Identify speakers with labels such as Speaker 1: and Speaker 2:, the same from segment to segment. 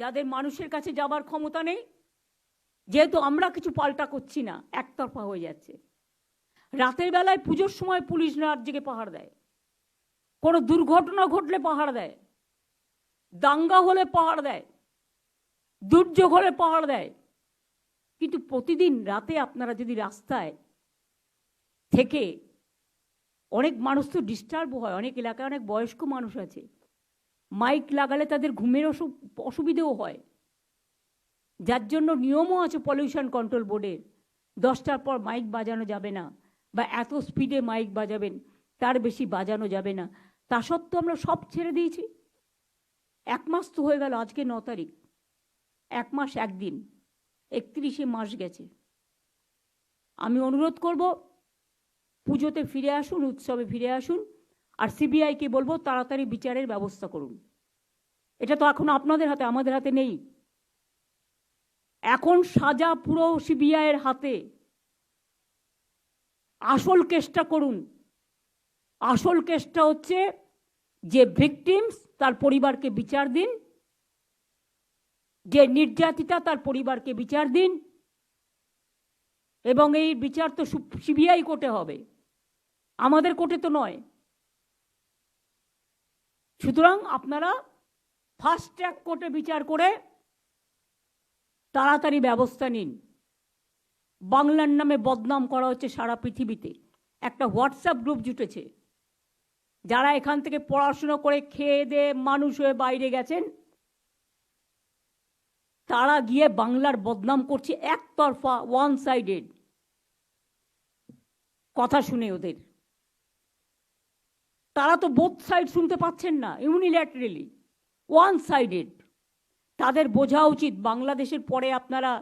Speaker 1: যাদের মানুষের কাছে যাবার ক্ষমতা নেই, যেহেতু আমরা কিছু পাল্টা করছি না, একতরফা হয়ে যাচ্ছে। রাতের বেলায় পুজোর সময় পুলিশ রাত জেগে পাহাড় দেয়, কোনো দুর্ঘটনা ঘটলে পাহাড় দেয়, দাঙ্গা হলে পাহাড় দেয়, দুর্যোগ হলে পাহাড় দেয়। কিন্তু প্রতিদিন রাতে আপনারা যদি রাস্তায় থেকে, অনেক মানুষ তো ডিস্টার্ব হয়, অনেক এলাকায় অনেক বয়স্ক মানুষ আছে, মাইক লাগালে তাদের ঘুমের অসুবিধেও হয়, যার জন্য নিয়মও আছে পলিউশন কন্ট্রোল বোর্ডের, 10টার পর মাইক বাজানো যাবে না, বা এত স্পিডে মাইক বাজাবেন, তার বেশি বাজানো যাবে না। তা সত্ত্বেও আমরা সব ছেড়ে দিয়েছি। 1 মাস তো হয়ে গেল, আজকে 9 তারিখ, 1 মাস 1 দিন, 31শে মাস গেছে। আমি অনুরোধ করব, পুজোতে ফিরে আসুন, উৎসবে ফিরে আসুন, আর সিবিআইকে বলবো তাড়াতাড়ি বিচারের ব্যবস্থা করুন। এটা তো এখন আপনাদের হাতে, আমাদের হাতে নেই। এখন সাজা পুরো সিবিআইয়ের হাতে। আসল কেসটা করুন। আসল কেসটা হচ্ছে যে ভিকটিমস, তার পরিবারকে বিচার দিন, যে নির্যাতিতা তার পরিবারকে বিচার দিন, এবং এই বিচার তো সিবিআই কোর্টে হবে, আমাদের কোর্টে তো নয়। সুতরাং আপনারা ফাস্ট ট্র্যাক কোর্টে বিচার করে তাড়াতাড়ি ব্যবস্থা নিন। বাংলার নামে বদনাম করা হচ্ছে সারা পৃথিবীতে। একটা হোয়াটসঅ্যাপ গ্রুপ জুটেছে, যারা এখান থেকে পড়াশুনো করে খেয়ে দিয়ে মানুষ হয়ে বাইরে গেছেন, তারা গিয়ে বাংলার বদনাম করছে একতরফা, ওয়ান সাইডেড কথা শুনে ওদের। তারা তো বোথ সাইড শুনতে পাচ্ছেন না, ইউনিল্যাটারালি, ওয়ান সাইডেড। তাদের বোঝা উচিত, বাংলাদেশের পরে আপনারা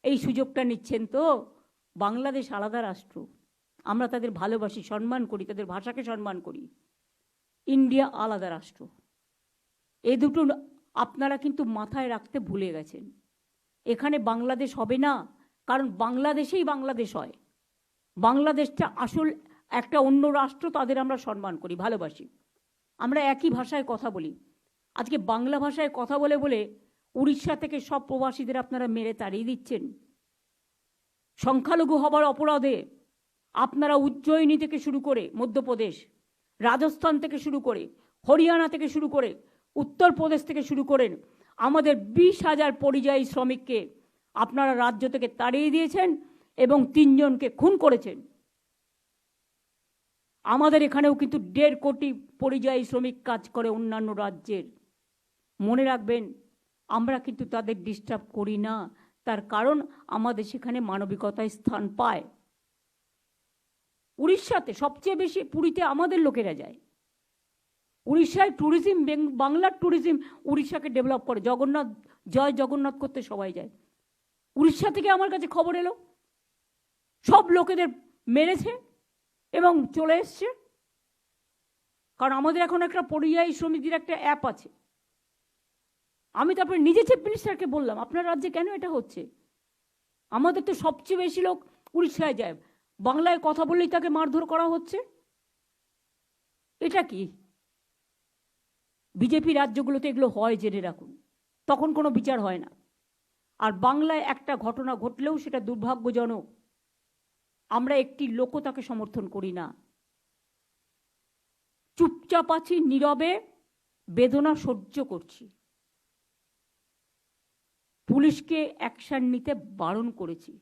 Speaker 1: এই সুযোগটা নিচ্ছেন তো। বাংলাদেশ আলাদা রাষ্ট্র, আমরা তাদের ভালোবাসি, সম্মান করি, তাদের ভাষাকে সম্মান করি। ইন্ডিয়া আলাদা রাষ্ট্র। এই দুটো আপনারা কিন্তু মাথায় রাখতে ভুলে গেছেন। এখানে বাংলাদেশ হবে না, কারণ বাংলাদেশেই বাংলাদেশ হয়। বাংলাদেশটা আসল একটা অন্য রাষ্ট্র, তাদের আমরা সম্মান করি, ভালোবাসি, আমরা একই ভাষায় কথা বলি। আজকে বাংলা ভাষায় কথা বলে বলে উড়িষ্যা থেকে সব প্রবাসীদের আপনারা মেরে তাড়িয়ে দিচ্ছেন। সংখ্যালঘু হবার অপরাধে আপনারা উজ্জয়িনী থেকে শুরু করে মধ্যপ্রদেশ, রাজস্থান থেকে শুরু করে, হরিয়ানা থেকে শুরু করে, উত্তরপ্রদেশ থেকে শুরু করেন, আমাদের 20,000 পরিযায়ী শ্রমিককে আপনারা রাজ্য থেকে তাড়িয়ে দিয়েছেন এবং 3 জনকে খুন করেছেন। আমাদের এখানেও কিন্তু 1.5 কোটি পরিযায়ী শ্রমিক কাজ করে অন্যান্য রাজ্যের। মনে রাখবেন, আমরা কিন্তু তাদের ডিস্টার্ব করি না, তার কারণ আমাদের সেখানে মানবিকতায় স্থান পায়। উড়িষ্যাতে সবচেয়ে বেশি, পুরীতে আমাদের লোকেরা যায়। উড়িষ্যায় ট্যুরিজম, বাংলার ট্যুরিজম উড়িষ্যাকে ডেভেলপ করে। জগন্নাথ, জয় জগন্নাথ করতে সবাই যায়। উড়িষ্যা থেকে আমার কাছে খবর এলো, সব লোকেদের মেরেছে এবং চলে এসছে। কারণ আমাদের এখন একটা পরিযায়ী শ্রমিকদের একটা অ্যাপ আছে। আমি তারপরে নিজে চিফ মিনিস্টারকে বললাম, আপনার রাজ্যে কেন এটা হচ্ছে? আমাদের তো সবচেয়ে বেশি লোক উড়িষ্যায় যায়, বাংলায় কথা বললেই তাকে মারধর করা হচ্ছে। এটা কি? বিজেপি রাজ্যগুলোতে এগুলো হয়, জেনে রাখুন, তখন কোনো বিচার হয় না। আর বাংলায় একটা ঘটনা ঘটলেও সেটা দুর্ভাগ্যজনক, আমরা একটি লোকও তাকে সমর্থন করি না। চুপচাপ আছি, নীরবে বেদনা সহ্য করছি। পুলিশকে অ্যাকশন নিতে বারণ করেছি।